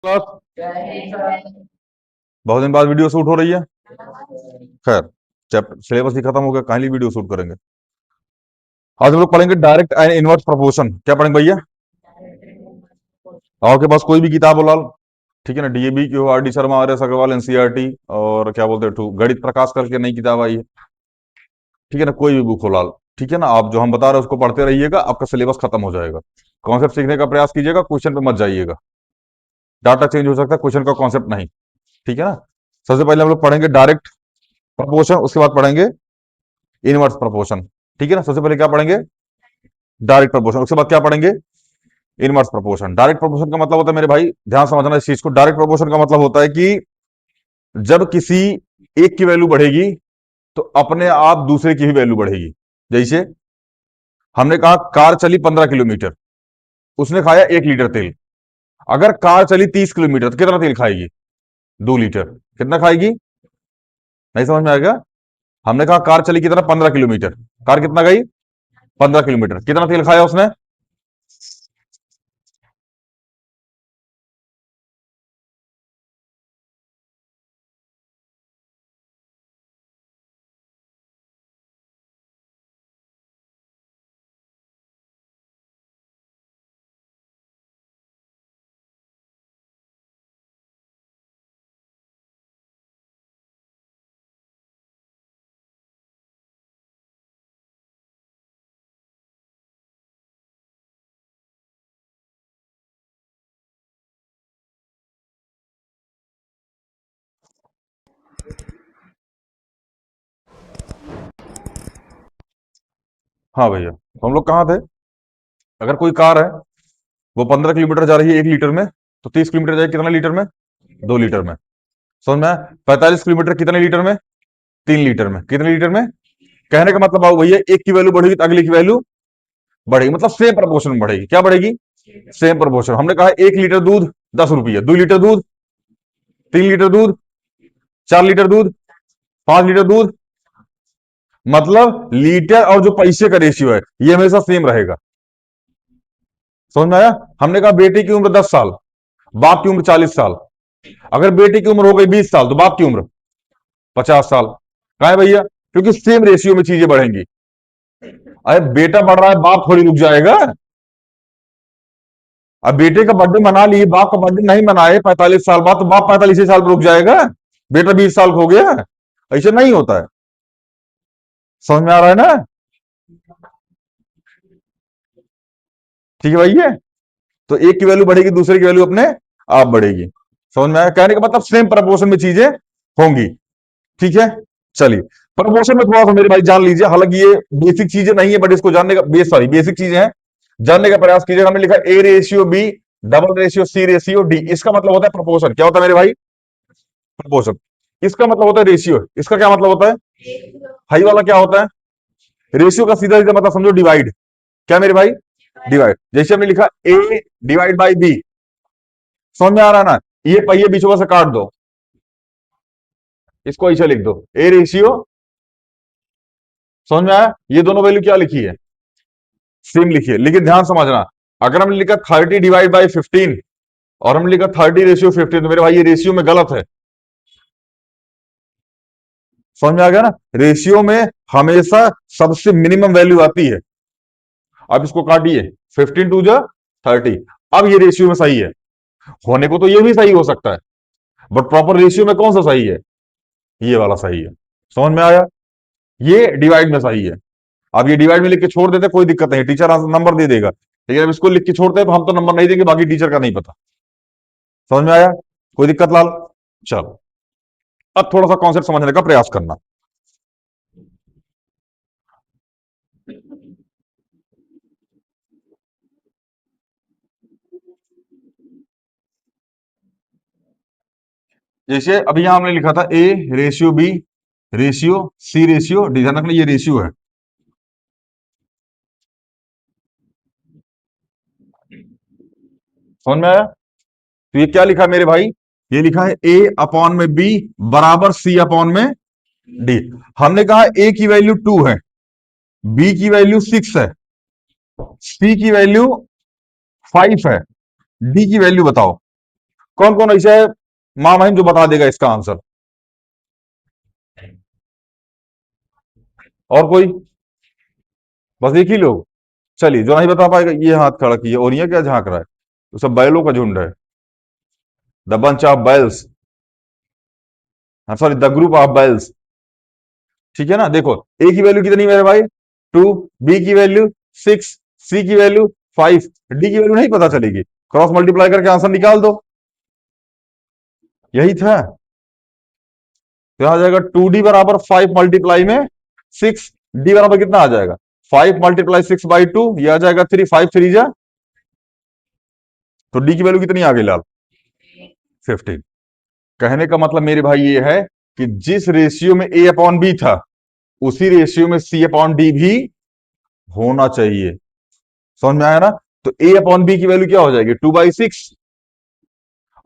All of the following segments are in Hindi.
बहुत दिन बाद वीडियो शूट हो रही है। खैर, चैप्टर सिलेबस ही खत्म हो गया, काइंडली वीडियो शूट करेंगे। आज हम लोग पढ़ेंगे डायरेक्ट एंड इनवर्स प्रोपोर्शन। क्या पढ़ेंगे भैया? आपके पास कोई भी किताब हो लाल, ठीक है ना? डीएबी की हो, R D Sharma, R S Agarwal, NCERT, और क्या बोलते हैं गणित प्रकाश करके नई किताब आई है, ठीक है ना? कोई भी बुक हो लाल, ठीक है ना? आप जो हम बता रहे हैं उसको पढ़ते रहिएगा, आपका सिलेबस खत्म हो जाएगा। कॉन्सेप्ट सीखने का प्रयास कीजिएगा, क्वेश्चन पे मत जाइएगा। डाटा चेंज हो सकता है, क्वेश्चन का कॉन्सेप्ट नहीं, ठीक है ना? सबसे पहले हम लोग पढ़ेंगे डायरेक्ट प्रपोर्शन, उसके बाद पढ़ेंगे इनवर्स प्रपोर्शन, ठीक है ना? सबसे पहले क्या पढ़ेंगे? Direct proportion. उसके बाद क्या पढ़ेंगे? Inverse proportion. डायरेक्ट प्रपोर्शन का मतलब होता है मेरे भाई, ध्यान समझना इस चीज को, डायरेक्ट प्रपोर्शन का मतलब होता है कि जब किसी एक की वैल्यू बढ़ेगी तो अपने आप दूसरे की भी वैल्यू बढ़ेगी। जैसे हमने कहा कार चली 15 किलोमीटर, उसने खाया 1 लीटर तेल। अगर कार चली 30 किलोमीटर तो कितना तेल खाएगी? 2 लीटर। कितना खाएगी? नहीं समझ में आएगा? हमने कहा कार चली कितना? 15 किलोमीटर। कार कितना गई? 15 किलोमीटर। कितना तेल खाया उसने? हाँ भैया, तो हम लोग कहाँ थे? अगर कोई कार है, वो 15 किलोमीटर जा रही है 1 लीटर में, तो 30 किलोमीटर जाएगी कितना लीटर में? 2 लीटर में। समझ में आया? 45 किलोमीटर कितने लीटर में? 3 लीटर में। कितने लीटर में? कहने का मतलब आओ भैया, एक की वैल्यू बढ़ेगी तो अगली की वैल्यू बढ़ेगी, मतलब सेम प्रपोर्शन में बढ़ेगी। क्या बढ़ेगी? Same proportion. हमने कहा 1 लीटर दूध 10 रुपये, 2 लीटर दूध, 3 लीटर दूध, 4 लीटर दूध, 5 लीटर दूध, मतलब लीटर और जो पैसे का रेशियो है ये हमेशा सेम रहेगा। समझ में आया? हमने कहा बेटी की उम्र 10 साल, बाप की उम्र 40 साल। अगर बेटी की उम्र हो गई 20 साल तो बाप की उम्र 50 साल। कहा है भैया? क्योंकि सेम रेशियो में चीजें बढ़ेंगी। अरे बेटा बढ़ रहा है, बाप थोड़ी रुक जाएगा। अब बेटे का बर्थडे मना लिए, बाप का बर्थडे नहीं मनाए 45 साल बाद, तो बाप 45 साल पर रुक जाएगा? बेटा 20 साल हो गया, ऐसे नहीं होता है। समझ में आ रहा है ना? ठीक है भैया? तो एक की वैल्यू बढ़ेगी, दूसरे की वैल्यू अपने आप बढ़ेगी। समझ में आया? कहने का मतलब सेम प्रपोर्शन में चीजें होंगी, ठीक है? चलिए, प्रपोर्शन में थोड़ा सा मेरे भाई जान लीजिए, हालांकि ये बेसिक चीजें नहीं है, बट इसको जानने का बेसिक चीजें हैं, जानने का प्रयास कीजिएगा। हमने लिखा A ratio B, double ratio C, ratio D. इसका मतलब होता है प्रपोर्शन। क्या होता है मेरे भाई? प्रपोर्शन। इसका मतलब होता है रेशियो। इसका क्या मतलब होता है? हाई वाला क्या होता है? रेशियो का सीधा सीधा मतलब समझो डिवाइड। क्या मेरे भाई? डिवाइड। जैसे हमने लिखा ए डिवाइड बाई बी, समझ में आ रहा है ना? ये पहिए बीचों से काट दो, इसको ऐसे लिख दो ए रेशियो। समझ में आया? ये दोनों वैल्यू क्या लिखी है? सेम लिखी है। लेकिन ध्यान समझना, अगर हमने लिखा 30 डिवाइड बाई 15 और हमने लिखा 30 रेशियो 15, तो मेरे भाई ये रेशियो में गलत है। समझ में आ गया ना? रेशियो में हमेशा सबसे मिनिमम वैल्यू आती है। अब इसको काटिए, 15 टू जा 30। अब ये रेशियो में सही है। होने को तो ये भी सही हो सकता है, बट प्रॉपर रेशियो में कौन सा सही है? ये वाला सही है। समझ में आया? ये डिवाइड में सही है। अब ये डिवाइड में लिख के छोड़ देते कोई दिक्कत नहीं, टीचर नंबर दे देगा। लेकिन अब इसको लिख के छोड़ते हैं तो हम तो नंबर नहीं देंगे, बाकी टीचर का नहीं पता। समझ में आया? कोई दिक्कत लाल? चलो, अब थोड़ा सा कॉन्सेप्ट समझने का प्रयास करना। जैसे अभी यहां हमने लिखा था A ratio B ratio C ratio D, ध्यान रखना ये रेशियो है। समझ में आया? तो ये क्या लिखा है मेरे भाई? ये लिखा है ए अपॉन में बी बराबर सी अपॉन में डी। हमने कहा ए की वैल्यू 2 है, बी की वैल्यू 6 है, सी की वैल्यू 5 है, डी की वैल्यू बताओ। कौन कौन ऐसा है मां महिम जो बता देगा इसका आंसर? और कोई? बस एक ही लोग? चलिए, जो नहीं बता पाएगा ये हाथ खड़ा किए, और ये क्या झांक रहा है? तो सब बैलों का झुंड है। The bunch of bells, sorry, the group of bells. ठीक है ना? देखो, ए की वैल्यू कितनी मेरे भाई? 2, बी की वैल्यू 6, सी की वैल्यू 5, डी की वैल्यू नहीं पता चलेगी, क्रॉस मल्टीप्लाई करके आंसर निकाल दो। यही था। तो यहां आ जाएगा 2d बराबर 5 मल्टीप्लाई में 6, डी बराबर कितना आ जाएगा? 5 मल्टीप्लाई 6/2, ये आ जाएगा 3, 5 3 जा। तो डी की वैल्यू कितनी आ गई लाल? 15। कहने का मतलब मेरे भाई ये है कि जिस रेशियो में ए अपॉन बी था, उसी रेशियो में सी अपॉन डी भी होना चाहिए। समझ में आया ना? तो ए अपॉन बी की वैल्यू क्या हो जाएगी? 2/6,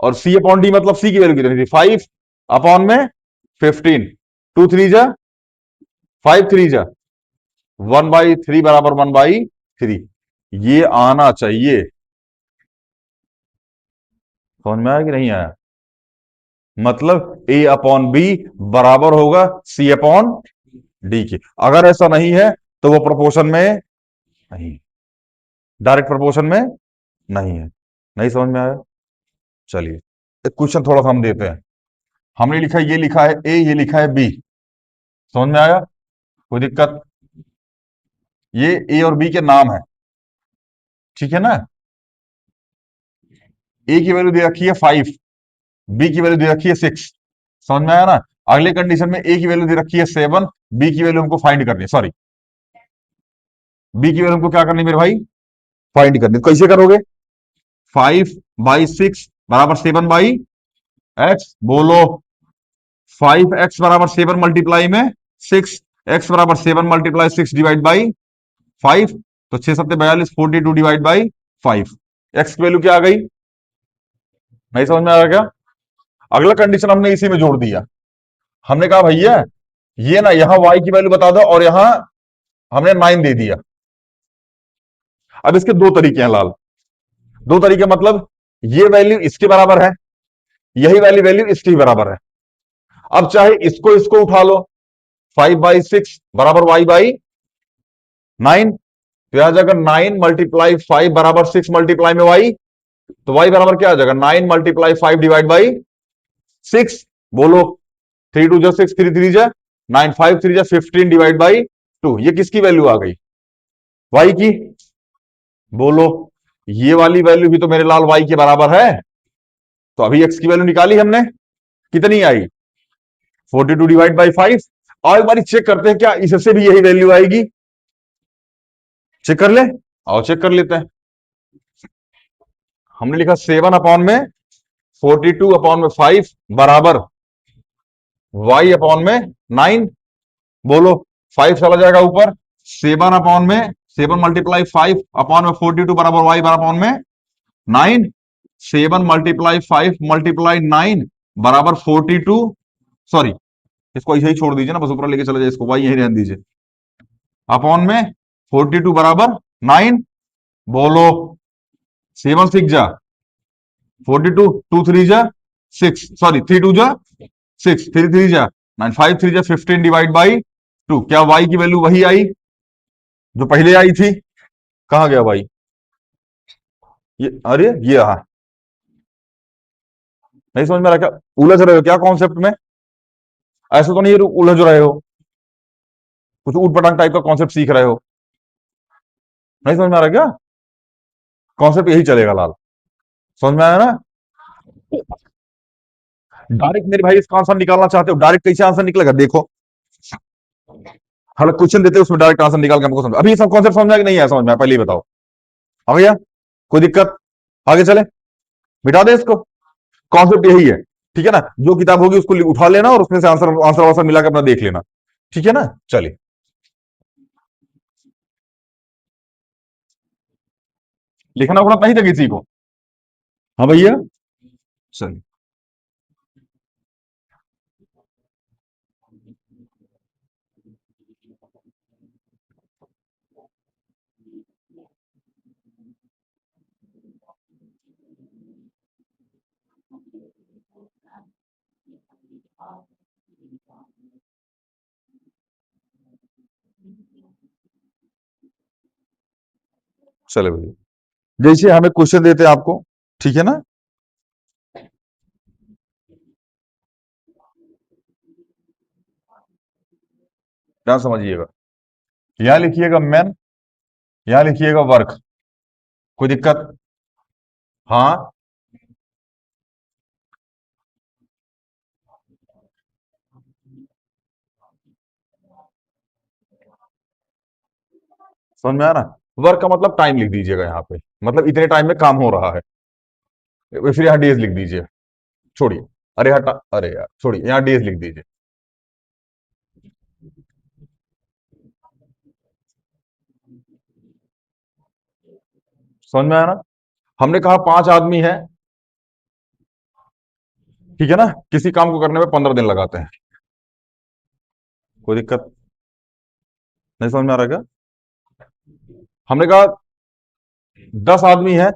और सी अपॉन डी मतलब सी की वैल्यू कितनी थी? 5 अपॉन में 15, 2 3 जा, 5 3 जा, 1/3 बराबर 1/3। ये आना चाहिए। समझ में आया कि नहीं आया? मतलब ए अपॉन बी बराबर होगा सी अपॉन डी के। अगर ऐसा नहीं है तो वो प्रोपोर्शन में नहीं, डायरेक्ट प्रोपोर्शन में नहीं है। नहीं समझ में आया? चलिए, एक क्वेश्चन थोड़ा सा हम देते हैं। हमने लिखा है, ये लिखा है ए, ये लिखा है बी। समझ में आया? कोई दिक्कत? ये ए और बी के नाम है, ठीक है ना? ए की वैल्यू दे रखी है 5, बी की वैल्यू दे रखी है 6। समझ में आया ना? अगले कंडीशन में ए की वैल्यू दे रखी है 7, बी की वैल्यू हमको फाइंड करनी है, सॉरी, बी की वैल्यू हमको क्या करनी है मेरे भाई? फाइंड करनी है। तो कैसे करोगे? 5/6 बराबर 7/x, बोलो। 5x बराबर 7 मल्टीप्लाई में 6, x बराबर 7 मल्टीप्लाई 6 डिवाइड बाई 5। तो 6 7 42, 42 डिवाइड बाई 5। x की वैल्यू क्या आ गई? नहीं समझ में आ रहा क्या? अगला कंडीशन हमने इसी में जोड़ दिया। हमने कहा भैया ये ना, यहां y की वैल्यू बता दो, और यहां हमने 9 दे दिया। अब इसके दो तरीके हैं लाल। दो तरीके मतलब, ये वैल्यू इसके बराबर है, यही वाली वैल्यू इसके बराबर है। अब चाहे इसको इसको उठा लो, 5/6 बराबर y/9। तो आ जाएगा 9 मल्टीप्लाई 5 बराबर 6 मल्टीप्लाई में y। तो y बराबर क्या आ जाएगा? 9 मल्टीप्लाई 5 डिवाइड बाई 6। बोलो, 3 2 जा 6, 3 3 जा 9, 5 3 जा 15 डिवाइड बाई 2। ये किसकी वैल्यू आ गई? y की। बोलो, ये वाली वैल्यू भी तो मेरे लाल y के बराबर है। तो अभी x की वैल्यू निकाली हमने, कितनी आई? 42 डिवाइड बाई 5। और एक बार चेक करते हैं क्या इससे भी यही वैल्यू आएगी। चेक कर ले, आओ चेक कर लेते हैं। हमने लिखा 7 अपॉन में 42 अपॉन में 5 बराबर y अपॉन में 9। बोलो, 5 चला जाएगा ऊपर, 7 अपॉन में 7 मल्टीप्लाई 5 अपॉन में 42 बराबर y बराबर अपॉन में 9। 7 मल्टीप्लाई 5 मल्टीप्लाई 9 बराबर 42। सॉरी, इसको ऐसे ही छोड़ दीजिए ना, बस ऊपर लेके चले जाए इसको, y यही रहने दीजिए। अपॉन में 42 बराबर 9। बोलो, 7 6 जा 42, 2 3 जा 6, सॉरी 3 2 जा 6, 3 3 जा 9, 5 3 जा 15 डिवाइड बाई 2। क्या y की वैल्यू वही आई जो पहले आई थी? कहां गया भाई? ये, अरे ये रहा। नहीं समझ में आ रहा क्या? उलझ रहे हो क्या कॉन्सेप्ट में? ऐसे तो नहीं उलझ रहे हो, कुछ ऊट पटांग टाइप का कॉन्सेप्ट सीख रहे हो? नहीं समझ में आ रहा क्या? कॉन्सेप्ट यही चलेगा लाल। समझ में आया ना? डायरेक्ट मेरे भाई इसका आंसर निकालना चाहते हो, डायरेक्ट कैसे आंसर निकलेगा देखो। हमें क्वेश्चन देते हैं, उसमें डायरेक्ट आंसर निकाल के हमको समझ। अभी सब कॉन्सेप्ट समझ में कि नहीं आया? समझ में, पहले ही बताओ। आ गया? कोई दिक्कत? आगे चले, मिटा दे इसको। कॉन्सेप्ट यही है, ठीक है ना? जो किताब होगी उसको उठा लेना और उसमें से आंसर आंसर वांसर मिला के अपना देख लेना, ठीक है ना? चलिए, लिखना उखना नहीं था किसी को? हाँ भैया, चलिए। चले भैया, जैसे हमें क्वेश्चन देते हैं आपको, ठीक है ना, ध्यान समझिएगा। यहां लिखिएगा मैन, यहां लिखिएगा वर्क। कोई दिक्कत? हाँ, समझ में आ रहा? वर्क का मतलब टाइम लिख दीजिएगा यहाँ पे, मतलब इतने टाइम में काम हो रहा है। फिर यहाँ डेज लिख दीजिए। छोड़िए, अरे हटा, अरे यार छोड़िए, यहाँ डेज लिख दीजिए। समझ में आया ना? हमने कहा 5 आदमी है, ठीक है ना, किसी काम को करने में 15 दिन लगाते हैं। कोई दिक्कत? नहीं समझ में आ रहा क्या? हमने कहा 10 आदमी है,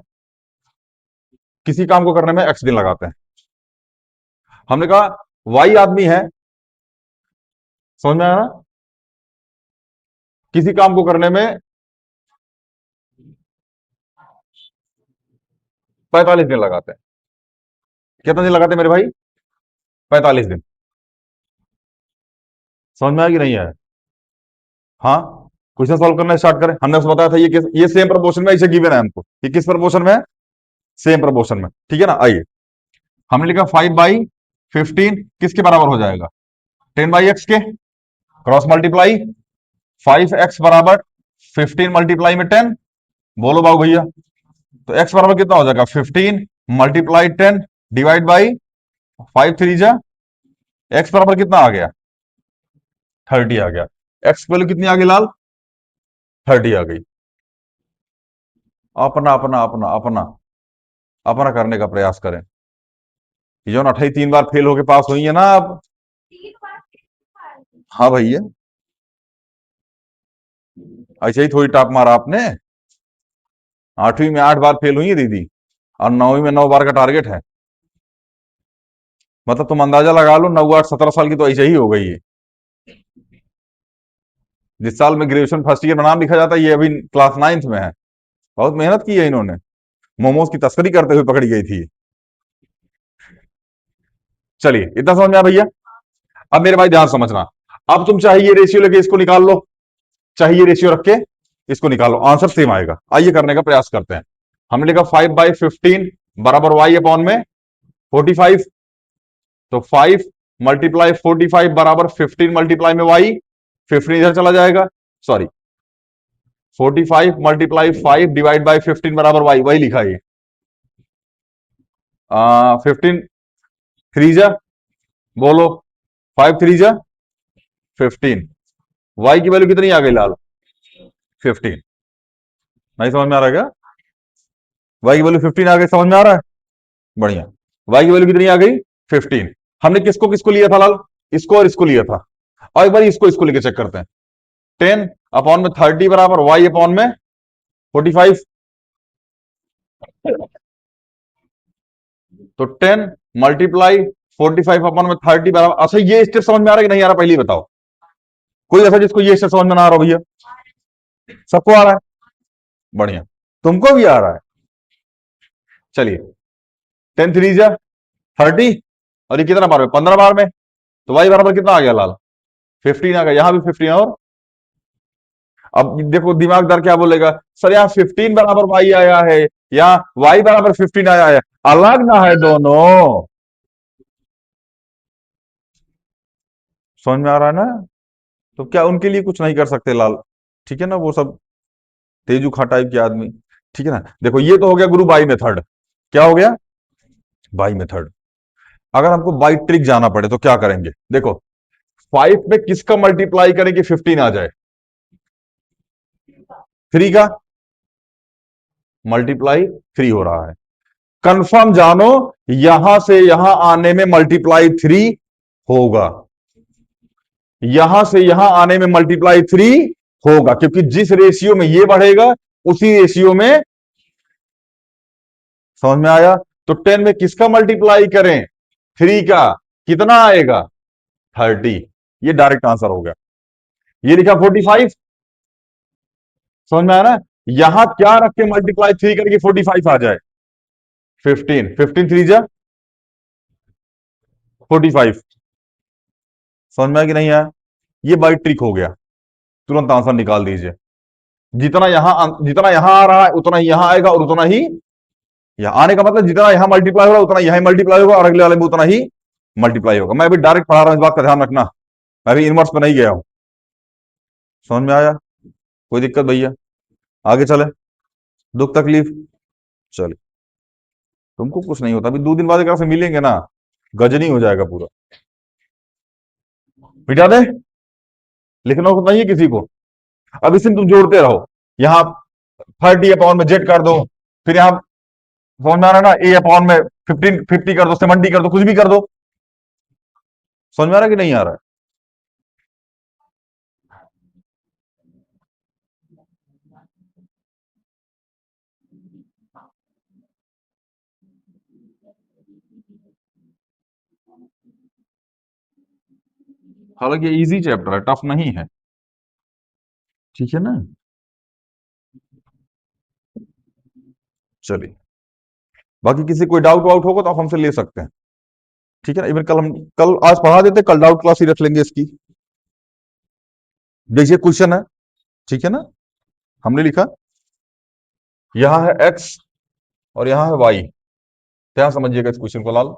किसी काम को करने में X दिन लगाते हैं। हमने कहा Y आदमी है, समझ में आया ना, किसी काम को करने में 45 दिन लगाते हैं। कितना दिन लगाते हैं मेरे भाई? 45 दिन। समझ में आया कि नहीं आया? हाँ, क्वेश्चन सॉल्व करना स्टार्ट करें। हमने उसको बताया था ये सेम प्रपोर्शन में इसे गिवन है हमको, ये किस प्रपोर्शन में है? सेम प्रपोर्शन में, ठीक है ना। आइए, हमने लिखा 5/15 किसके बराबर हो जाएगा? 10/x के। क्रॉस मल्टीप्लाई, 5x बराबर 15 × 10। बोलो बाबू भैया, तो x बराबर कितना हो जाएगा? 15 × 10 डिवाइड बाई 5 3 जा, x बराबर कितना आ गया? 30 आ गया। x की वैल्यू कितनी आ गई लाल? 30 आ गई। अपना अपना अपना अपना अपना करने का प्रयास करें। ये जो ना 3 बार फेल होके पास हुई है ना आप। हाँ भैया, ऐसे ही थोड़ी टाप मारा आपने। 8वीं में 8 बार फेल हुई है दीदी, और 9वीं में 9 बार का टारगेट है। मतलब तुम अंदाजा लगा लो, 9 8 17 साल की तो ऐसे ही हो गई है। जिस साल में ग्रेजुएशन फर्स्ट ईयर में नाम लिखा जाता है, ये अभी क्लास 9th में है। बहुत मेहनत की है इन्होंने। मोमोज की तस्करी करते हुए पकड़ी गई थी। चलिए, इतना समझ में आया भैया? अब मेरे भाई ध्यान समझना। अब तुम चाहे ये रेशियो लेके इसको निकाल लो, चाहे ये रेशियो रख के इसको निकालो, आंसर सेम आएगा। आइए करने का प्रयास करते हैं। हमने लिखा 5/15 बराबर y अपॉन में 45। तो 5 × 45 बराबर 15 मल्टीप्लाई में y। 15 इधर चला जाएगा, सॉरी, 45 × 5 डिवाइड बाई 15 बराबर y, वही लिखा है। 15 3 जा, बोलो, 5 3 जा 15। y की वैल्यू कितनी आ गई लाल? 15। नहीं समझ में आ रहा है क्या? y की वैल्यू 15 आ गई, समझ में आ रहा है? बढ़िया। y की वैल्यू कितनी आ गई? 15। हमने किसको किसको लिया था लाल? इसको और इसको लिया था। और एक बार इसको इसको लेके चेक करते हैं। 10/30 बराबर y अपॉन में 45। तो 10 × 45 अपॉन में 30 बराबर, अच्छा ये स्टेप समझ में आ रहा है कि नहीं आ रहा, पहले ही बताओ। कोई ऐसा जिसको ये स्टेप समझ में ना आ रहा हो भैया? सबको आ रहा है? बढ़िया, तुमको भी आ रहा है। चलिए, 10 3 जा 30, और ये कितना बार में? 15 बार में। तो y बराबर कितना आ गया लाल? 15 आ गया। यहां भी 15, और अब देखो दिमागदार क्या बोलेगा, सर यहाँ 15 बराबर y आया है, यहाँ y बराबर 15 आया है, अलग ना है दोनों। समझ में आ रहा है ना? तो क्या उनके लिए कुछ नहीं कर सकते लाल? ठीक है ना, वो सब तेजू खा टाइप के आदमी। ठीक है ना, देखो ये तो हो गया गुरु बाई मेथड। क्या हो गया? By method. अगर हमको बाई ट्रिक जाना पड़े तो क्या करेंगे? देखो, 5 में किसका मल्टीप्लाई करें कि 15 आ जाए? 3 का मल्टीप्लाई 3 हो रहा है। कंफर्म जानो, यहां से यहां आने में मल्टीप्लाई 3 होगा, यहां से यहां आने में मल्टीप्लाई 3 होगा, क्योंकि जिस रेशियो में ये बढ़ेगा उसी रेशियो में। समझ में आया? तो 10 में किसका मल्टीप्लाई करें? 3 का। कितना आएगा? 30। ये डायरेक्ट आंसर हो गया। ये लिखा 45। समझ में आया ना? यहां क्या रख के मल्टीप्लाई 3 करके 45 आ जाए? 15, 15 3 जा 45। समझ में आया कि नहीं आया? ये बाई ट्रिक हो गया। तुरंत आंसर निकाल दीजिए। जितना यहां आ रहा है उतना ही यहां आएगा, और उतना ही यहां आने का मतलब जितना यहां मल्टीप्लाई होगा उतना यहां मल्टीप्लाई होगा, और अगले वाले में उतना ही मल्टीप्लाई होगा। मैं अभी डायरेक्ट पढ़ा रहा हूं, इस बात का ध्यान रखना। मैं अभी इनवर्स पे नहीं गया हूं। समझ में आया? कोई दिक्कत भैया? आगे चले। दुख तकलीफ? चले। तुमको कुछ नहीं होता, अभी 2 दिन बाद एक से मिलेंगे ना, गजनी हो जाएगा पूरा। मिटा दे, लिखना होता नहीं है किसी को। अब इसे तुम जोड़ते रहो। यहां 30 अपॉन में जेड कर दो, फिर यहां समझ में आ रहा है ना, ए अपॉन में 15 50 कर दो, 70 कर दो, कुछ भी कर दो। समझ में आ रहा है कि नहीं आ रहा है? हालांकि ये इजी चैप्टर है, टफ नहीं है। ठीक है ना? चलिए, बाकी किसी कोई डाउट वाउट होगा तो आप हमसे ले सकते हैं। ठीक है ना? इवन कल आज पढ़ा देते, कल डाउट क्लास ही रख लेंगे इसकी। देखिए क्वेश्चन है, ठीक है ना? हमने लिखा यहां है एक्स और यहां है वाई। ध्यान समझिएगा इस क्वेश्चन को लाल।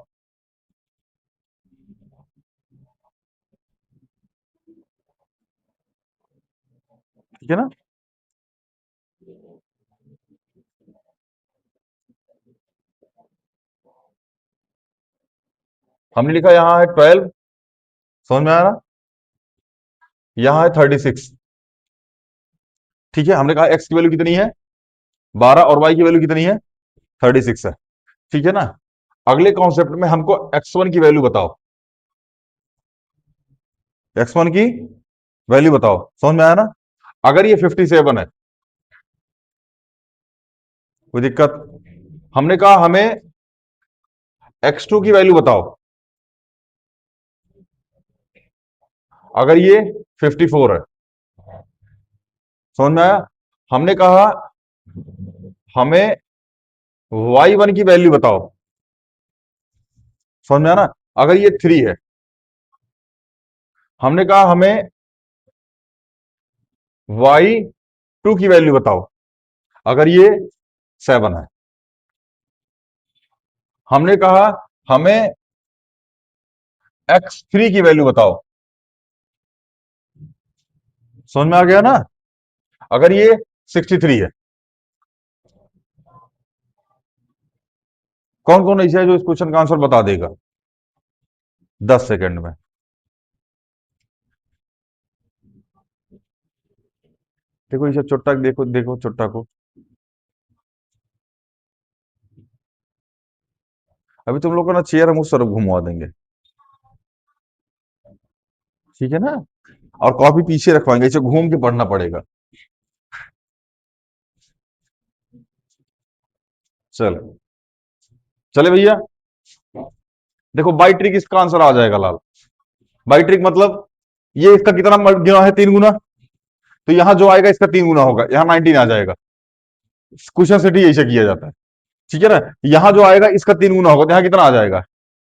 ठीक है ना? हमने लिखा यहां है 12। समझ में आ रहा? यहां है 36। ठीक है, हमने कहा एक्स की वैल्यू कितनी है 12, और वाई की वैल्यू कितनी है 36 है। ठीक है ना? अगले कॉन्सेप्ट में हमको x1 की वैल्यू बताओ। x1 की वैल्यू बताओ। समझ में आया ना? अगर ये 57 है, कोई दिक्कत? हमने कहा हमें x2 की वैल्यू बताओ। अगर ये 54 है। समझ में आया? हमने कहा हमें y1 की वैल्यू बताओ। समझ में आया ना? अगर ये 3 है। हमने कहा हमें y2 की वैल्यू बताओ। अगर ये 7 है। हमने कहा हमें x3 की वैल्यू बताओ। समझ में आ गया ना? अगर ये 63 है। कौन कौन ऐसा है जो इस क्वेश्चन का आंसर बता देगा 10 सेकंड में? देखो इसे चुट्टा, देखो देखो चुट्टा को। अभी तुम लोग को ना चेयर हम उस तरफ घुमवा देंगे। ठीक है ना? और कॉपी पीछे रखवाएंगे, इसे घूम के पढ़ना पड़ेगा। चल, चले भैया। देखो बाई ट्रिक इसका आंसर आ जाएगा लाल। बाई ट्रिक मतलब ये इसका कितना गिना है 3 गुना, तो यहां जो आएगा इसका 3 गुना होगा, यहां 19 आ जाएगा। क्वेश्चन सेट ही ऐसे किया जाता है। ठीक है ना? यहां जो आएगा इसका 3 गुना होगा, तो यहां कितना आ जाएगा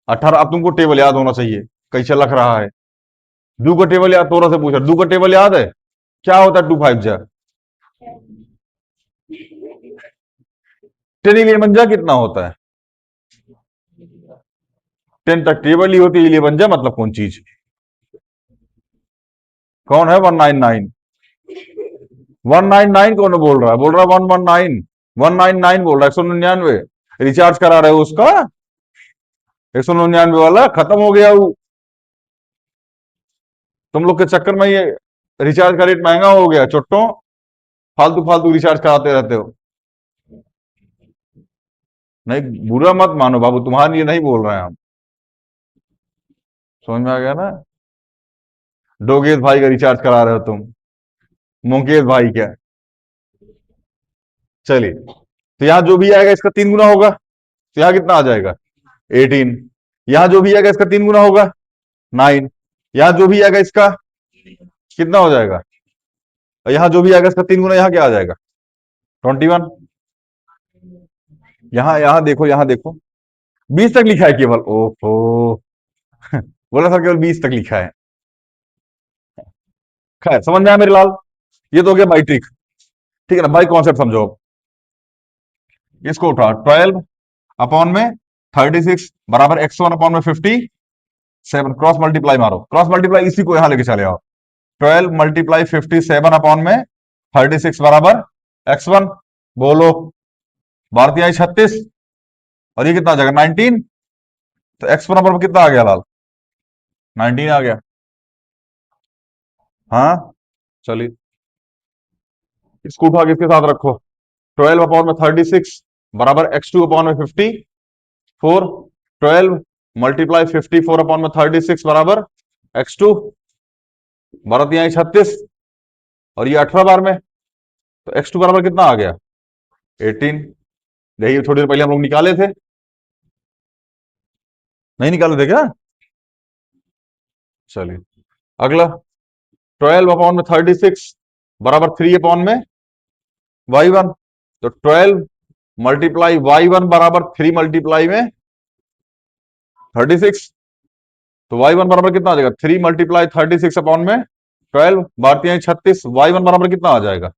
18। अब तुमको टेबल याद होना चाहिए, कैसे लग रहा है। दू का टेबल याद, तोरा से पूछा, दू का टेबल याद है? क्या होता है 2 5 जा 10 11 जा कितना होता है? 10 तक टेबल ही होती है, 11 जा मतलब कौन चीज? कौन है 199? 199 कौन बोल रहा है? बोल रहा है 119। 199 बोल रहा है, 199। रिचार्ज करा रहे हो उसका? 199 वाला खत्म हो गया वो। तुम लोग के चक्कर में ये रिचार्ज का रेट महंगा हो गया चुट्टो। फालतू फालतू रिचार्ज कराते रहते हो। नहीं, बुरा मत मानो बाबू, तुम्हारे लिए नहीं बोल रहे हैं हम। समझ में आ गया ना? डोगेश भाई का रिचार्ज करा रहे हो तुम, मुकेश भाई क्या। चलिए, तो यहां जो भी आएगा इसका 3 गुना होगा, तो यहां कितना आ जाएगा 18। यहां जो भी आएगा इसका 3 गुना होगा 9। यहां जो भी आएगा इसका कितना हो जाएगा, और यहां जो भी आएगा इसका 3 गुना, यहां क्या आ जाएगा 21। यहाँ यहाँ देखो, यहाँ देखो, 20 तक लिखा है केवल। ओहो बोला था केवल 20 तक लिखा है। खैर, समझ में आया मेरे लाल। ये तो हो गया बाई ट्रिक। ठीक है ना, बाई कॉन्सेप्ट समझो अब। इसको उठा, 12 अपॉन में 36 बराबर x1 अपॉन में 57। क्रॉस मल्टीप्लाई मारो, क्रॉस मल्टीप्लाई इसी को यहां लेके चले आओ। 12 मल्टीप्लाई 57 अपॉन में 36 बराबर x1। बोलो, भारतीय आई 36, और ये कितना आ जाएगा 19। तो x1 बराबर कितना आ गया लाल? 19 आ गया। हाँ, चलिए इसको उठा के इसके साथ रखो। 12 अपॉन में 36 बराबर x2 अपॉन में 54। 12 मल्टीप्लाई 54 अपॉन में 36 बराबर x2। भारत यहाँ 36, और ये 18 बार में, तो x2 बराबर कितना आ गया? 18। देखिए, थोड़ी देर पहले हम लोग निकाले थे, नहीं निकाले थे क्या? चलिए अगला, 12 अपॉन में 36 बराबर 3 अपॉन में y1। तो 12 मल्टीप्लाई y1 बराबर 3 मल्टीप्लाई में 36। तो y1 बराबर कितना आ जाएगा? 3 मल्टीप्लाई 36 अपॉन में 12, भारतीय 36। y1 बराबर कितना आ जाएगा?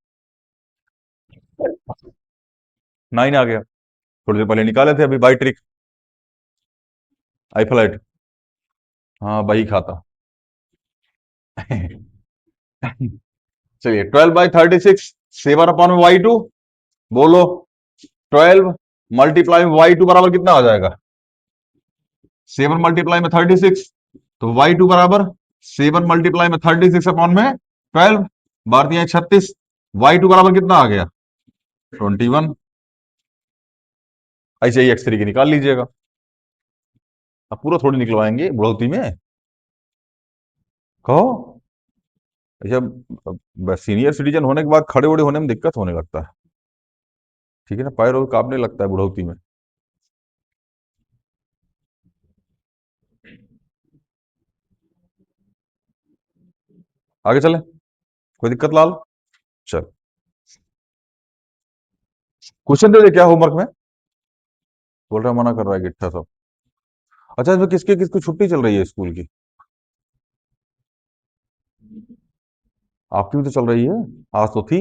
9 आ गया। थोड़ी देर पहले निकाले थे, अभी बाई ट्रिक, आई फ्लाइट। हाँ, वही खाता। चलिए, 12/36 7 अपॉन में y2। बोलो, 12 मल्टीप्लाई में y2 बराबर कितना आ जाएगा? 7 मल्टीप्लाई में 36। तो y2 बराबर 7 मल्टीप्लाई में 36 अपॉन में 12, भारतीय 36। y2 बराबर कितना आ गया? 21। ऐसे ही x3 की निकाल लीजिएगा। अब पूरा थोड़ी निकलवाएंगे बुढ़ौती में, कहो। जब सीनियर सिटीजन होने के बाद खड़े उड़े होने में दिक्कत होने लगता है। ठीक है ना, पैर और कांपने लगता है बुढ़ौती में। आगे चले, कोई दिक्कत लाल? चल, क्वेश्चन दे दे क्या होमवर्क में। बोल रहा है मना कर रहा है गिट्ठा सब। अच्छा, इसमें किसके किसको छुट्टी चल रही है स्कूल की? आपकी भी तो चल रही है, आज तो थी।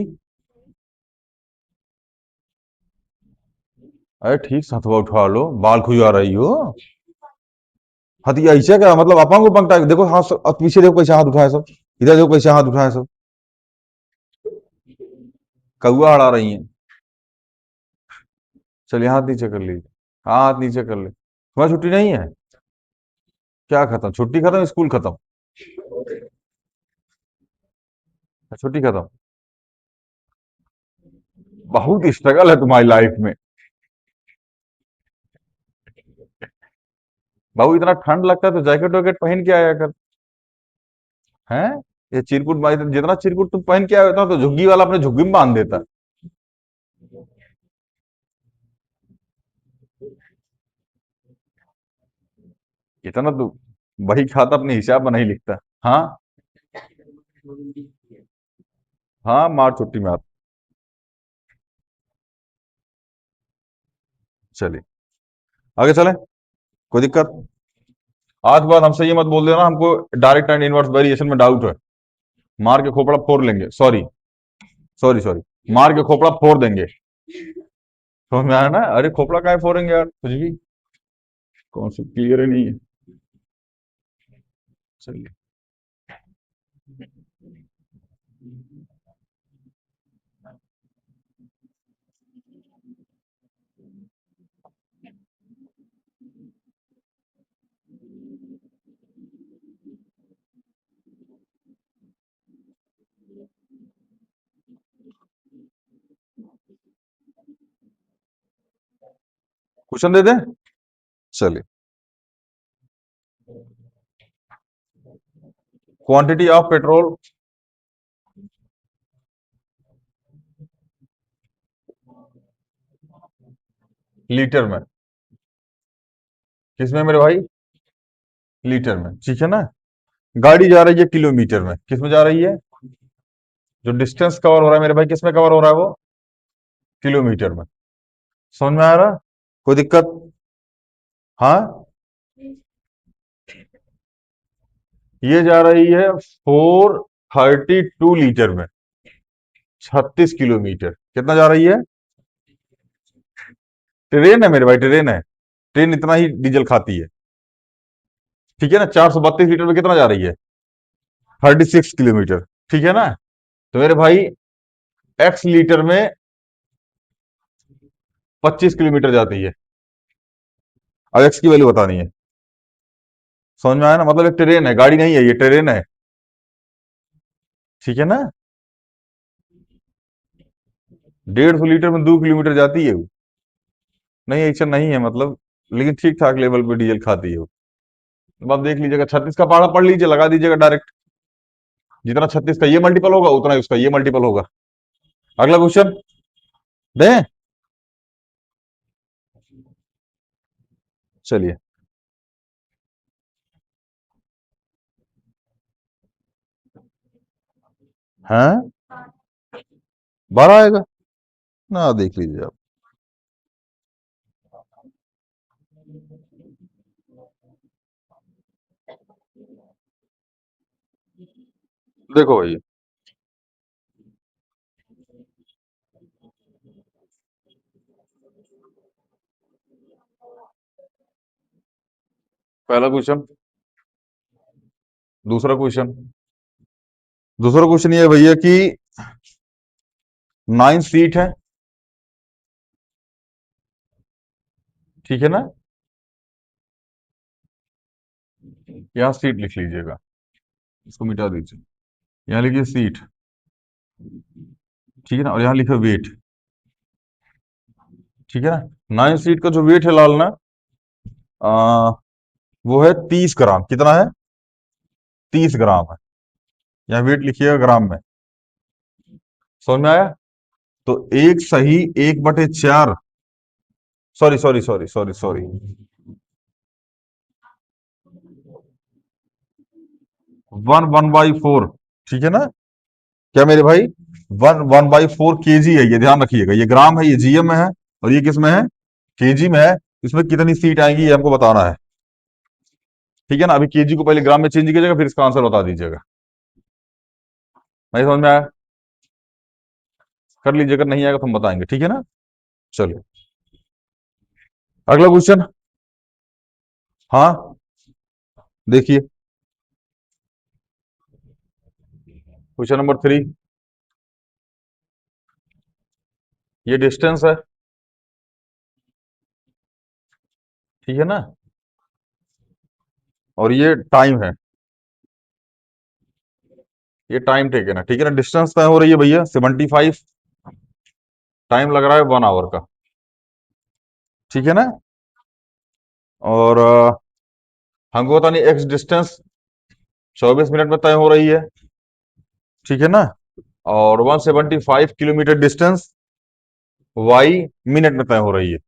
अरे ठीक, सतवा उठा लो, बाल खुजवा रही हो। हती ऐसा क्या मतलब, अपा को पंक्ता देखो, हाँ अब पीछे देखो कैसे हाथ उठाए सब, इधर देखो कैसे हाथ उठाए सब, कौआ अड़ा रही हैं। चलिए हाथ नीचे कर लीजिए, हाँ हाथ नीचे कर ले। तुम्हारी छुट्टी नहीं है? क्या खत्म? छुट्टी खत्म, स्कूल खत्म? छुट्टी खत्म। बहुत स्ट्रगल है तुम्हारी लाइफ में। बाबू, इतना ठंड लगता है तो जैकेट वैकेट पहन के आया कर। हैं? ये चिरकुट भाई, जितना चिरकुट तुम पहन के आया होता तो झुग्गी वाला अपने झुग्गी में बांध देता। इतना तो वही खाता, अपने हिसाब में नहीं लिखता। हाँ, हाँ मार छुट्टी मार। चलिए आगे चले, कोई दिक्कत? आज के बाद हमसे ये मत बोल देना हमको डायरेक्ट एंड इनवर्स वेरिएशन में डाउट है। मार के खोपड़ा फोड़ लेंगे, सॉरी, सॉरी सॉरी, मार के खोपड़ा फोड़ देंगे। समझ में आया ना? अरे खोपड़ा काहे फोड़ेंगे यार, कुछ भी कॉन्सेप्ट क्लियर ही नहीं है। चलिए, क्वेश्चन दे दें? चलिए, क्वांटिटी ऑफ पेट्रोल लीटर में, किसमें मेरे भाई? लीटर में, ठीक है ना। गाड़ी जा रही है किलोमीटर में, किसमें जा रही है? जो डिस्टेंस कवर हो रहा है मेरे भाई, किसमें कवर हो रहा है वो? किलोमीटर में। समझ में आ रहा? कोई दिक्कत? हाँ, ये जा रही है 432 लीटर में, 36 किलोमीटर। कितना जा रही है? ट्रेन है मेरे भाई, ट्रेन है। ट्रेन इतना ही डीजल खाती है। ठीक है ना? 432 लीटर में कितना जा रही है? 36 किलोमीटर। ठीक है ना? तो मेरे भाई एक्स लीटर में 25 किलोमीटर जाती है। अब एक्स की वैल्यू बतानी है। समझ में आया ना? मतलब एक ट्रेन है, गाड़ी नहीं है, ये ट्रेन है। ठीक है ना? 150 लीटर में 2 किलोमीटर जाती है वो। नहीं, ऐसा नहीं है मतलब, लेकिन ठीक ठाक लेवल पे डीजल खाती है वो। अब आप देख लीजिएगा, 36 का पहाड़ा पढ़ लीजिए, लगा दीजिएगा डायरेक्ट। जितना 36 का ये मल्टीपल होगा, उतना ही उसका ये मल्टीपल होगा। अगला क्वेश्चन दें? चलिए। हाँ, 12 आएगा ना, देख लीजिए आप। देखो भाई, पहला क्वेश्चन। दूसरा क्वेश्चन। दूसरा क्वेश्चन ये है भैया कि 9 सीट है। ठीक है ना? यहाँ सीट लिख लीजिएगा, इसको मिटा दीजिए। यहाँ लिखिए सीट। ठीक है ना? और यहाँ लिखो वेट। ठीक है ना? 9 सीट का जो वेट है लाल ना, आ, वो है 30 ग्राम। कितना है? 30 ग्राम है। यहाँ वेट लिखिएगा ग्राम में। समझ में आया? तो एक सही 1/4। Sorry sorry sorry sorry sorry, 1/4। ठीक है ना? क्या मेरे भाई? 1/4 kg है, ये ध्यान रखिएगा। ये ग्राम है, ये जीएम में है, और ये किस में है? केजी में है। इसमें कितनी सीट आएंगी ये हमको बताना है। ठीक है ना? अभी केजी को पहले ग्राम में चेंज कीजिएगा, फिर इसका आंसर बता दीजिएगा। नहीं समझ में आया? कर लीजिएगा, नहीं आएगा तो हम बताएंगे। ठीक है ना? चलिए, अगला क्वेश्चन। हाँ, देखिए, क्वेश्चन नंबर 3। ये डिस्टेंस है। ठीक है ना? और ये टाइम है। ये टाइम टेकन है। ठीक है ना? डिस्टेंस तय हो रही है भैया 75। टाइम लग रहा है 1 आवर का। ठीक है ना? और हमको पता नहीं एक्स डिस्टेंस 24 मिनट में तय हो रही है। ठीक है ना? और 175 किलोमीटर डिस्टेंस वाई मिनट में तय हो रही है।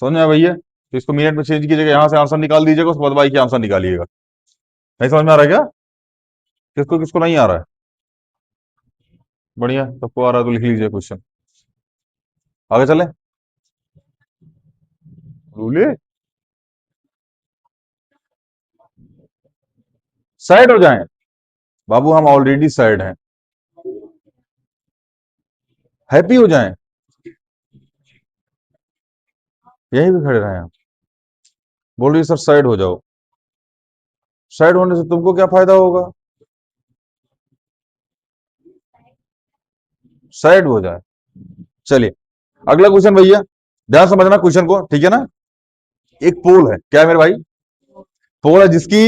समझ में आया भैया? तो इसको मिनट में चेंज कीजिएगा, यहां से आंसर निकाल दीजिएगा, उसके बाद वाई की आंसर निकालिएगा। नहीं समझ में आ रहा है क्या? किसको किसको नहीं आ रहा है? बढ़िया, सबको आ रहा है तो लिख लीजिए क्वेश्चन। आगे चले। बोलिए। साइड हो जाएं? बाबू हम ऑलरेडी साइड हैं। हैप्पी हो जाएं? यहीं भी खड़े रहें आप? बोल रही सर साइड हो जाओ। साइड होने से तुमको क्या फायदा होगा? साइड हो जाए। चलिए, अगला क्वेश्चन भैया, ध्यान समझना क्वेश्चन को। ठीक है ना? एक पोल है, क्या है मेरे भाई? पोल है जिसकी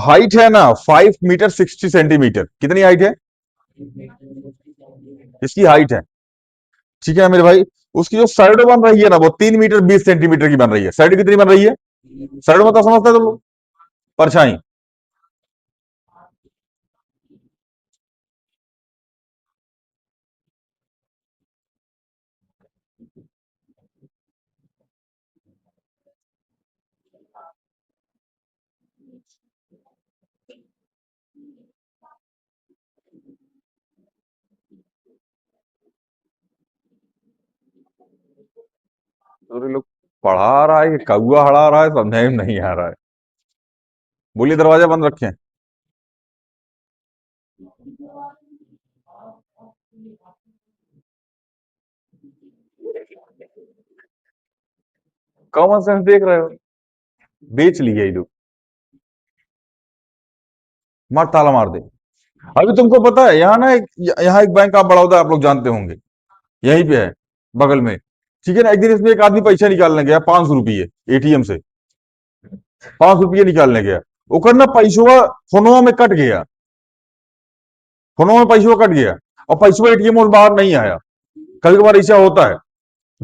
हाइट है ना 5 मीटर 60 सेंटीमीटर। कितनी हाइट है इसकी? हाइट है। ठीक है मेरे भाई? उसकी जो साइड बन रही है ना, वो 3 मीटर 20 सेंटीमीटर की बन रही है। साइड कितनी बन रही है? साइड मतलब समझते हैं तुम लोग? परछाई। तो ये लोग पढ़ा रहा है कि कौआ हड़ा रहा है, समझ में नहीं आ रहा है। बोलिए, दरवाजा बंद रखें। कॉमन सेंस देख रहे हो, बेच लिया ये लोग। मार, ताला मार दे। अभी तुमको पता है यहाँ ना यहाँ एक बैंक ऑफ बड़ौदा, आप लोग जानते होंगे, यहीं पे है, बगल में। ठीक है ना, एक दिन इसमें एक आदमी पैसा निकालने गया, 500 रुपये एटीएम से, 500 रुपये निकालने गया। वो करना पैसवा फोनवा में कट गया, फोनवा में पैसवा कट गया, और पैसवा एटीएम और बाहर नहीं आया। कभी कभार ऐसा होता है,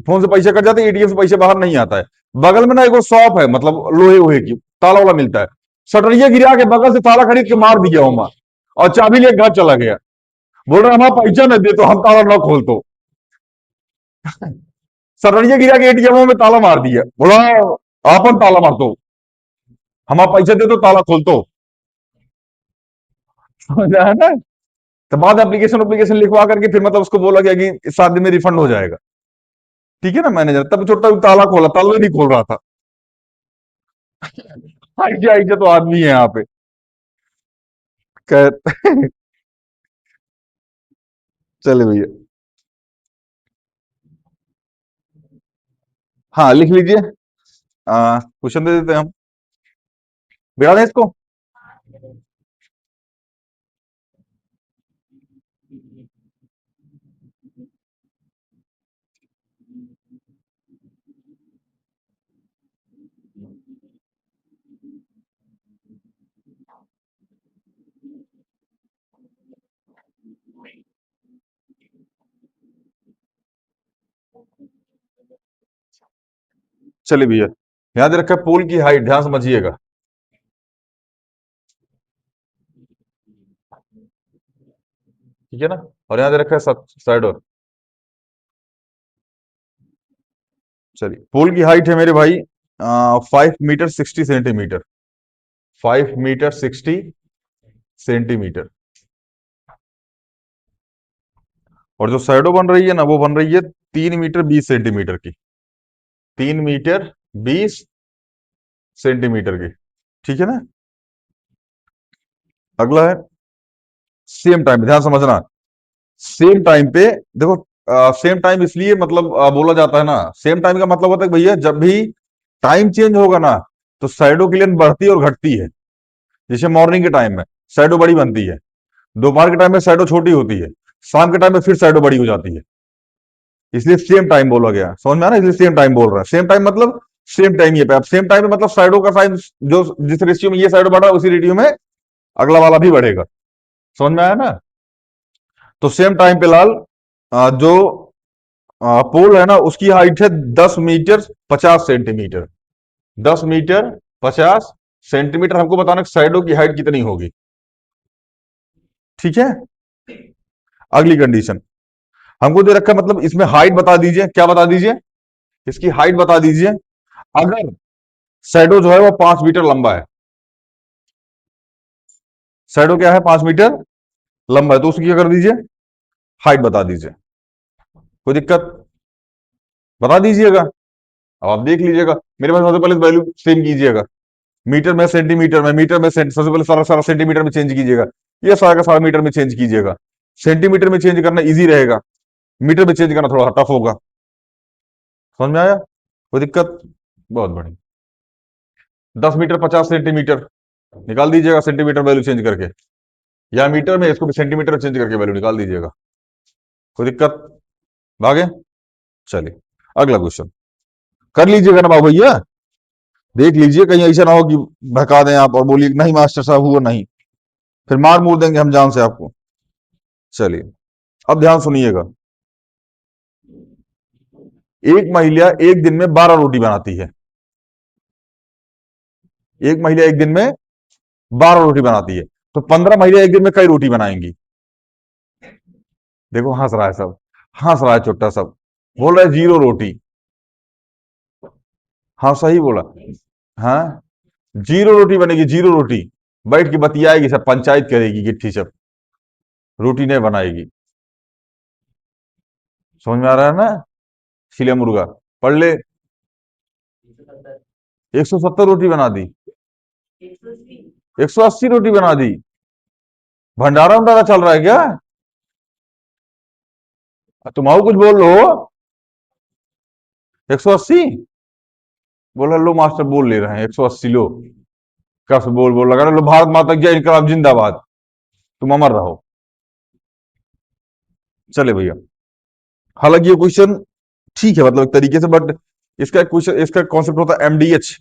फोन से पैसे कट जाते हैं, एटीएम से पैसे बाहर नहीं आता है। बगल में ना एक शॉप है, मतलब लोहे वोहे की, ताला वाला मिलता है। शटरिया गिरा के बगल से ताला खरीद के मार दिया वहां, और चाबी लेके घर चला गया। बोल रहा हमारा पैसा नहीं दे तो हम ताला न खोल तो। शटरिया गिरा के एटीएम में ताला मार दिया, बोला आपन ताला मार दो, हमारा पैसा दे तो ताला खोल तो। समझ आया ना। तो बाद एप्लीकेशन एप्लीकेशन लिखवा करके फिर मतलब उसको बोला गया कि 7 दिन में रिफंड हो जाएगा। ठीक है ना, मैनेजर तब छोटा ताला खोला, ताला ही नहीं खोल रहा था। आइडिया आइडिया तो आदमी है यहाँ पे। कह चले भैया। हाँ, लिख लीजिए। क्वेश्चन दे देते हैं हम, बिठा दें इसको। चलिए भैया, याद रखा पोल की हाइट, ध्यान समझिएगा। ठीक है ना, और याद रखा सब साइड और। चलिए, पोल की हाइट है मेरे भाई 5 मीटर 60 सेंटीमीटर, 5 मीटर 60 सेंटीमीटर। और जो शैडो बन रही है ना, वो बन रही है 3 मीटर 20 सेंटीमीटर की, 3 मीटर 20 सेंटीमीटर की। ठीक है ना। अगला है सेम टाइम, ध्यान समझना। सेम टाइम पे देखो, सेम टाइम इसलिए मतलब बोला जाता है ना, सेम टाइम का मतलब होता है कि भैया जब भी टाइम चेंज होगा ना, तो शैडो की लेंथ बढ़ती और घटती है। जैसे मॉर्निंग के टाइम में शैडो बड़ी बनती है, दोपहर के टाइम में शैडो छोटी होती है, शाम के टाइम में फिर शैडो बड़ी हो जाती है। इसलिए सेम टाइम बोला गया, समझ में आ रहा है, इसलिए सेम टाइम बोल रहा है। सेम टाइम मतलब सेम टाइम ये पे, अब सेम टाइम में मतलब शैडो का साइन जो जिस रेशियो में ये शैडो बढ़ा उसी रेशियो में अगला वाला भी बढ़ेगा। समझ में आया ना। तो सेम टाइम पे लाल, जो पोल है ना उसकी हाइट है 10 मीटर 50 सेंटीमीटर, 10 मीटर 50 सेंटीमीटर। हमको बताना कि साइडों की हाइट कितनी होगी। ठीक है। अगली कंडीशन हमको दे रखा है, मतलब इसमें हाइट बता दीजिए, क्या बता दीजिए, इसकी हाइट बता दीजिए। अगर शैडो जो है वो 5 मीटर लंबा है, शैडो क्या है 5 मीटर लंबा है, तो उसकी क्या कर दीजिए, हाइट बता दीजिए। कोई दिक्कत, बता दीजिएगा। अब आप देख लीजिएगा, मेरे पास सबसे पहले वैल्यू सेम कीजिएगा। मीटर में सेंटीमीटर में, मीटर में सबसे पहले सारा सारा सेंटीमीटर में चेंज कीजिएगा, ये सारा का सारा मीटर में चेंज कीजिएगा। सेंटीमीटर में चेंज करना इजी रहेगा, मीटर में चेंज करना थोड़ा टफ होगा। समझ में आया, कोई दिक्कत। बहुत बढ़िया। 10 मीटर 50 सेंटीमीटर निकाल दीजिएगा, सेंटीमीटर वैल्यू चेंज करके, या मीटर में इसको भी सेंटीमीटर में चेंज करके वैल्यू निकाल दीजिएगा। कोई दिक्कत, भागे। चलिए, अगला क्वेश्चन कर लीजिएगा ना बाबू भैया, देख लीजिए कहीं ऐसा ना हो कि भगा दें आप और बोलिए नहीं मास्टर साहब हुआ नहीं, फिर मार मूर देंगे हम जान से आपको। चलिए, अब ध्यान सुनिएगा। एक महिला एक दिन में 12 रोटी बनाती है, एक महिला एक दिन में 12 रोटी बनाती है, तो 15 महिला एक दिन में कई रोटी बनाएंगी। देखो हंस रहा है सब, हंस रहा है छोटा सब, बोल रहा है 0 रोटी। हाँ सही बोला। हाँ, 0 रोटी बनेगी, 0 रोटी। बैठ के बतियाएगी सब, पंचायत करेगी गिट्ठी सब, रोटी नहीं बनाएगी। समझ में आ रहा है ना। छिले मुर्गा, पढ़ ले। 170 रोटी बना दी, 180 रोटी बना दी। भंडारा भंडारा चल रहा है क्या? तुम आओ कुछ बोल लो। 180 बोला, लो मास्टर बोल ले रहे हैं 180 लो। क्या से बोल बोल लगा, लो भारत माता की जय, इनकलाब जिंदाबाद, तुम अमर रहो। चले भैया, हालांकि ये क्वेश्चन ठीक है मतलब एक तरीके से, बट इसका क्वेश्चन, इसका कॉन्सेप्ट होता है एमडीएच।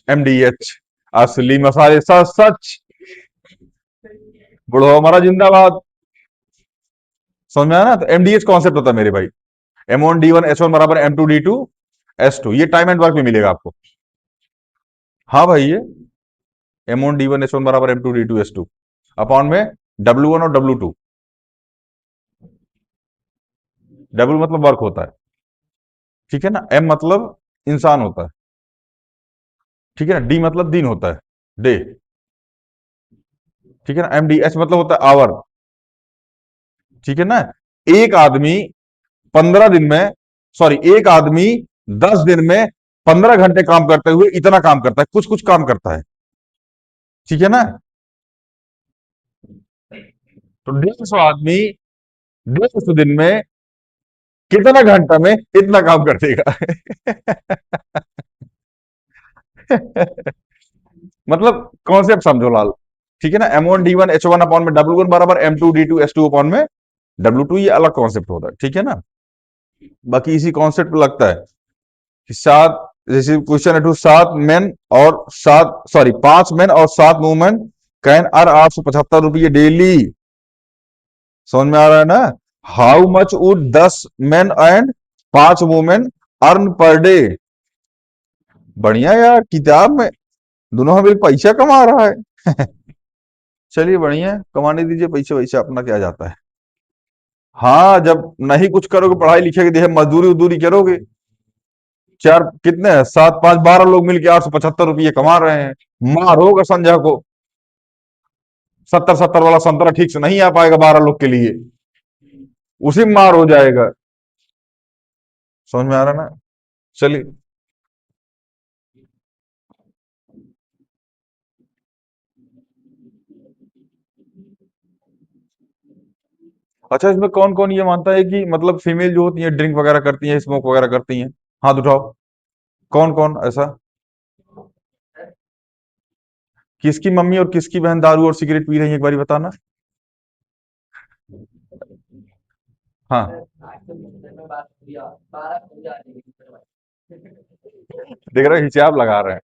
एमडीएच, असली मसाले सच सच, बुढ़ो हमारा जिंदाबाद। समझ में आया ना? तो एमडीएच कॉन्सेप्ट होता है मेरे भाई, M1D1H1 बराबर M2D2S2, ये टाइम एंड वर्क में मिलेगा आपको। हाँ भाई, ये M1D1H1 बराबर M2D2S2 अपॉन में W1 और W2। डब्ल्यू मतलब वर्क होता है, ठीक है ना, एम मतलब इंसान होता है, ठीक है ना, डी मतलब दिन होता है, डे, ठीक है ना, एमडीएच मतलब होता है आवर, ठीक है ना। एक आदमी 15 दिन में, सॉरी, एक आदमी 10 दिन में 15 घंटे काम करते हुए इतना काम करता है, कुछ कुछ काम करता है, ठीक है ना। तो 150 आदमी 150 दिन में कितना घंटा में इतना काम कर देगा? मतलब कॉन्सेप्ट समझो लाल, ठीक है ना। M1D1H1 अपॉन में W1 बराबर M2D2S2 अपॉन में W2, ये अलग कॉन्सेप्ट होता है, ठीक है ना। बाकी इसी कॉन्सेप्ट पे लगता है कि सात, जैसे क्वेश्चन है टू, 7 मेन और 7, सॉरी 5 मेन और 7 वुमेन कैन अर्न 875 रुपये डेली। समझ में आ रहा है ना? How much would 10 main and 5 women earn per day? बढ़िया यार, किताब में दोनों में पैसा कमा रहा है। चलिए बढ़िया है, कमाने दीजिए पैसे, वैसे अपना क्या जाता है। हाँ, जब नहीं कुछ करोगे, पढ़ाई लिखेगी, देखे मजदूरी उदूरी करोगे, चार कितने हैं, 7 5 12 लोग मिलके 875 रुपये कमा रहे हैं। मारोगा संजय को, 70 70 वाला संतरा ठीक से नहीं आ पाएगा 12 लोग के लिए, उसी में मार हो जाएगा। समझ में आ रहा है ना? चलिए, अच्छा, इसमें कौन कौन ये मानता है कि मतलब फीमेल जो होती है ड्रिंक वगैरह करती है, स्मोक वगैरह करती हैं? हाथ उठाओ, कौन कौन ऐसा? किसकी मम्मी और किसकी बहन दारू और सिगरेट पी रही है, एक बारी बताना। हाँ, देख रहे हो, हिसाब लगा रहे हैं।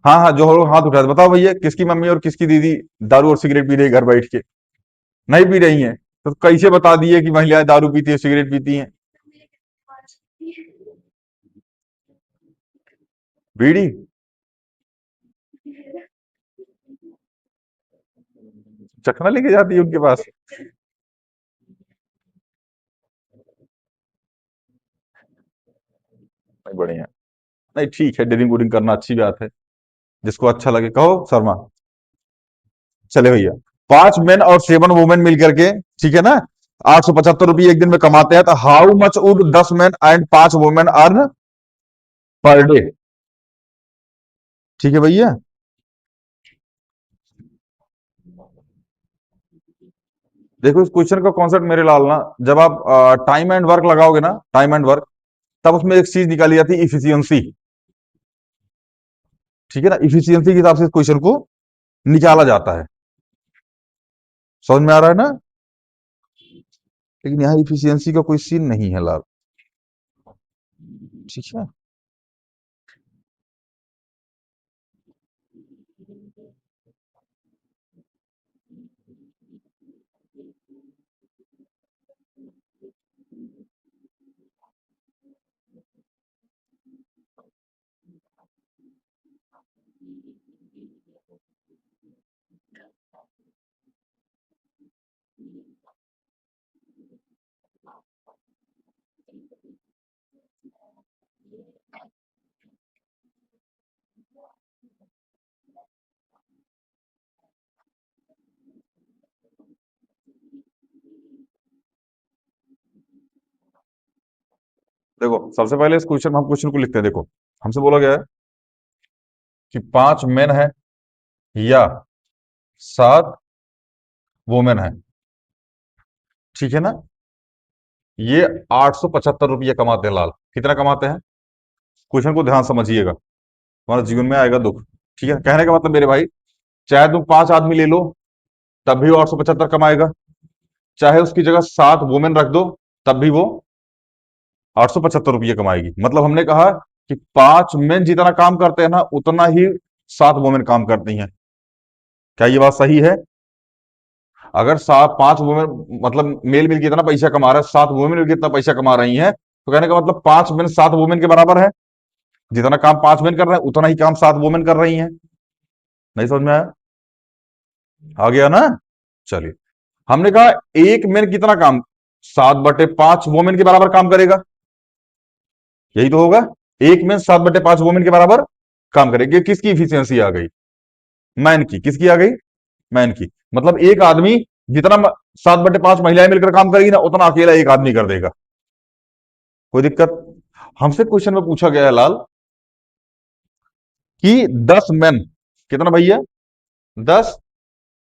हाँ हाँ, जो लोग हाथ उठाए थे, बताओ भैया, किसकी मम्मी और किसकी दीदी दारू और सिगरेट पी रही है घर बैठ के? नहीं पी रही हैं, तो कैसे बता दिए कि महिलाएं दारू पीती है, सिगरेट पीती हैं? बीड़ी? चखना लेके जाती है उनके पास? नहीं, बढ़िया। नहीं, ठीक है, ड्रिंक वुडिंग करना अच्छी बात है, जिसको अच्छा लगे कहो शर्मा। चले भैया, 5 मेन और 7 वुमेन मिल करके, ठीक है ना, 875 रुपये एक दिन में कमाते हैं, तो how much would 10 main and 5 women earn per day? ठीक है भैया। देखो, इस क्वेश्चन का कॉन्सेप्ट मेरे लाल ना, जब आप टाइम एंड वर्क लगाओगे ना, टाइम एंड वर्क, तब उसमें एक चीज निकाली जाती है, इफिशियंसी, ठीक है ना। इफिशियंसी के हिसाब से इस क्वेश्चन को निकाला जाता है। समझ में आ रहा है ना? लेकिन यहाँ इफिशियंसी का कोई सीन नहीं है लाल, ठीक है। देखो सबसे पहले इस क्वेश्चन में हम क्वेश्चन को लिखते हैं। देखो हमसे बोला गया है कि 5 मेन है या 7 वोमेन है, ठीक है ना। ये 875 रुपये कमाते हैं लाल। कितना कमाते हैं? क्वेश्चन को ध्यान समझिएगा, हमारे जीवन में आएगा दुख। ठीक है, कहने का मतलब मेरे भाई, चाहे तुम 5 आदमी ले लो तब भी वो 875 कमाएगा, चाहे उसकी जगह 7 वोमेन रख दो तब भी वो 875 रुपये कमाएगी। मतलब हमने कहा कि 5 मेन जितना काम करते हैं ना, उतना ही 7 वोमेन काम करती हैं। क्या ये बात सही है? अगर 5 वुमेन मतलब मेल मिल के इतना पैसा कमा रहा है, 7 वुमेन मिल के इतना पैसा कमा रही हैं, तो कहने का मतलब 5 मेन 7 वुमेन के बराबर है। जितना काम 5 मेन कर रहे हैं उतना ही काम 7 वुमेन कर रही हैं। नहीं समझ में आया? आ गया ना? चलिए, हमने कहा एक मेन कितना काम, 7/5 वुमेन के बराबर काम करेगा। यही तो होगा, एक मेन 7/5 वुमेन के बराबर काम करेगी। किसकी इफिशियंसी आ गई? मैन की। किसकी आ गई? मैन की। मतलब एक आदमी जितना 7/5 महिलाएं मिलकर काम करेगी ना, उतना अकेला एक आदमी कर देगा। कोई दिक्कत? हमसे क्वेश्चन में पूछा गया है लाल कि 10 मेन, कितना भैया? 10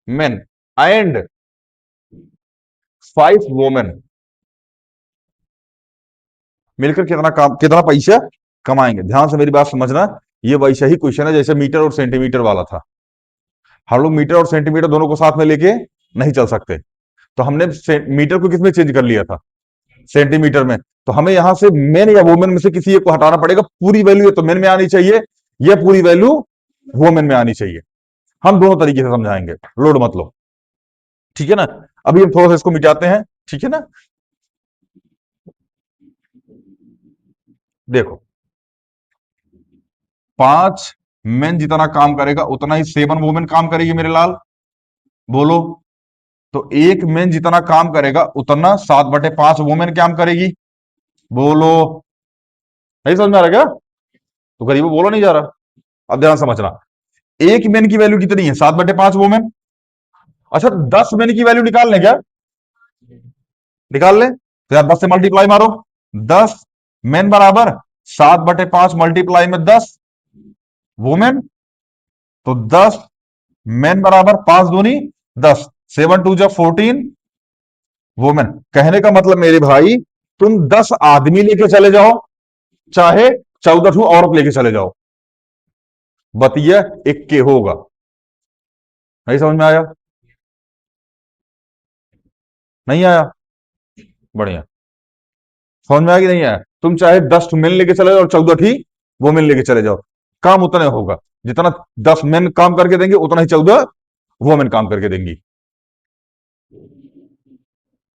मेन एंड 5 वोमेन मिलकर कितना काम, कितना पैसा कमाएंगे। ध्यान से मेरी बात समझना, ये वैसा ही क्वेश्चन है जैसे मीटर और सेंटीमीटर वाला था। हम लोग मीटर और सेंटीमीटर दोनों को साथ में लेके नहीं चल सकते, तो हमने मीटर को किसमें चेंज कर लिया था? सेंटीमीटर में। तो हमें यहां से मेन या वोमेन में से किसी एक को हटाना पड़ेगा। पूरी वैल्यू तो मेन में आनी चाहिए, यह पूरी वैल्यू वोमेन में आनी चाहिए। हम दोनों तरीके से समझाएंगे, लोड मत लो, ठीक है ना। अभी हम थोड़ा सा इसको मिटाते हैं, ठीक है ना। देखो 5 मेन जितना काम करेगा उतना ही 7 वोमेन काम करेगी मेरे लाल। बोलो। तो एक मेन जितना काम करेगा उतना 7/5 वोमेन काम करेगी। बोलो। नहीं समझ में आ रहा क्या? तो गरीबों बोलो नहीं जा रहा। अब ध्यान समझना, एक मेन की वैल्यू कितनी है? 7/5 वोमेन। अच्छा, 10 मेन की वैल्यू निकाल लें क्या? निकाल लें तो यार 10 से मल्टीप्लाई मारो। 10 मेन बराबर 7/5 मल्टीप्लाई में 10 वोमेन। तो 10 मेन बराबर 5 दूनी 10, 7 2 जा 14 वोमेन। कहने का मतलब मेरे भाई, तुम 10 आदमी लेके चले जाओ, चाहे 14 औरत लेके चले जाओ, बतिया एक के होगा। नहीं समझ में आया? नहीं आया? बढ़िया। समझ में आया कि नहीं आया? तुम चाहे 10 मेन लेके चले जाओ और 14 वोमेन लेके चले जाओ, काम उतना होगा। जितना 10 मेन काम करके देंगे उतना ही 14 वोमेन काम करके देंगी।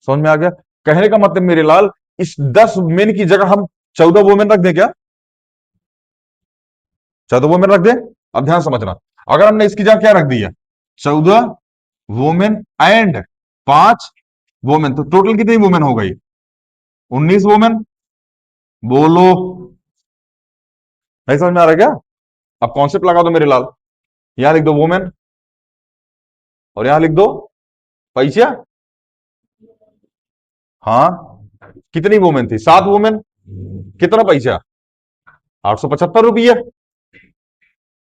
समझ में आ गया? कहने का मतलब मेरे लाल, इस 10 मेन की जगह हम 14 वोमेन रख दें क्या? 14 वोमेन रख दें। अब ध्यान समझना, अगर हमने इसकी जगह क्या रख दी है? 14 वोमेन एंड 5 वोमेन, तो टोटल कितनी वोमेन हो गई? 19 वोमेन। बोलो। नहीं समझ में आ रहा है क्या? अब कॉन्सेप्ट लगा दो मेरे लाल। यहां लिख दो वोमेन और यहां लिख दो पैसा। हाँ, कितनी वोमेन थी? 7 वोमेन। कितना पैसा? 875 रुपये।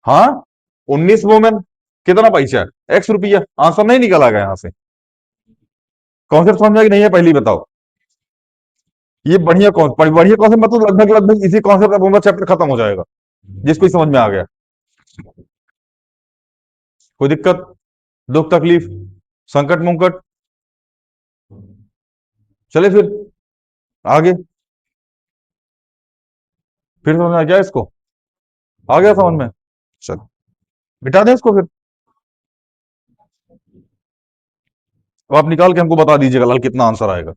हाँ, 19 वोमेन, कितना पैसा? X रुपया। आंसर नहीं निकल आ गया यहां से। कॉन्सेप्ट समझ में कि नहीं है, पहली बताओ। ये बढ़िया कॉन्सेप्ट मतलब लगभग लगभग इसी कॉन्सेप्ट में पूरा चैप्टर खत्म हो जाएगा, जिसको समझ में आ गया। कोई दिक्कत, दुख तकलीफ, संकट मुंकट? चले फिर आगे। फिर समझ में आ गया इसको? आ गया समझ में? चलो मिटा दें इसको फिर। अब आप निकाल के हमको बता दीजिएगा लाल कितना आंसर आएगा,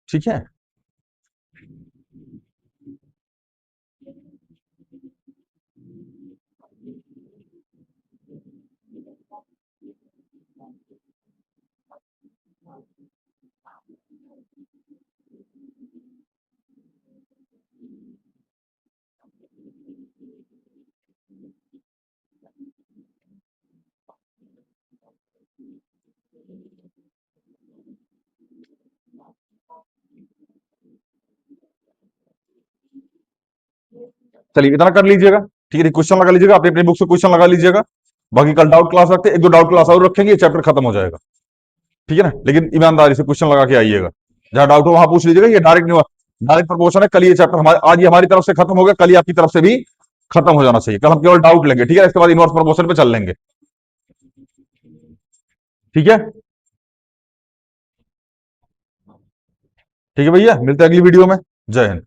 ठीक है। चलिए इतना कर लीजिएगा, ठीक है, क्वेश्चन लगा लीजिएगा, अपनी अपनी बुक से क्वेश्चन लगा लीजिएगा। बाकी कल डाउट क्लास रखते हैं, एक दो डाउट क्लास और रखेंगे, चैप्टर खत्म हो जाएगा, ठीक है ना। लेकिन ईमानदारी से क्वेश्चन लगा के आइएगा, जहां डाउट हो वहां पूछ लीजिएगा। ये डायरेक्ट डायरेक्ट प्रपोर्शन है। कल ये चैप्टर हमारे, आज ये हमारी तरफ से खत्म हो गया, कल ये आपकी तरफ से भी खत्म हो जाना चाहिए। कल हम केवल डाउट लेंगे, ठीक है, इसके बाद इनवर्स प्रपोर्शन पे चल लेंगे, ठीक है। ठीक है भैया, मिलते हैं अगली वीडियो में। जय हिंद।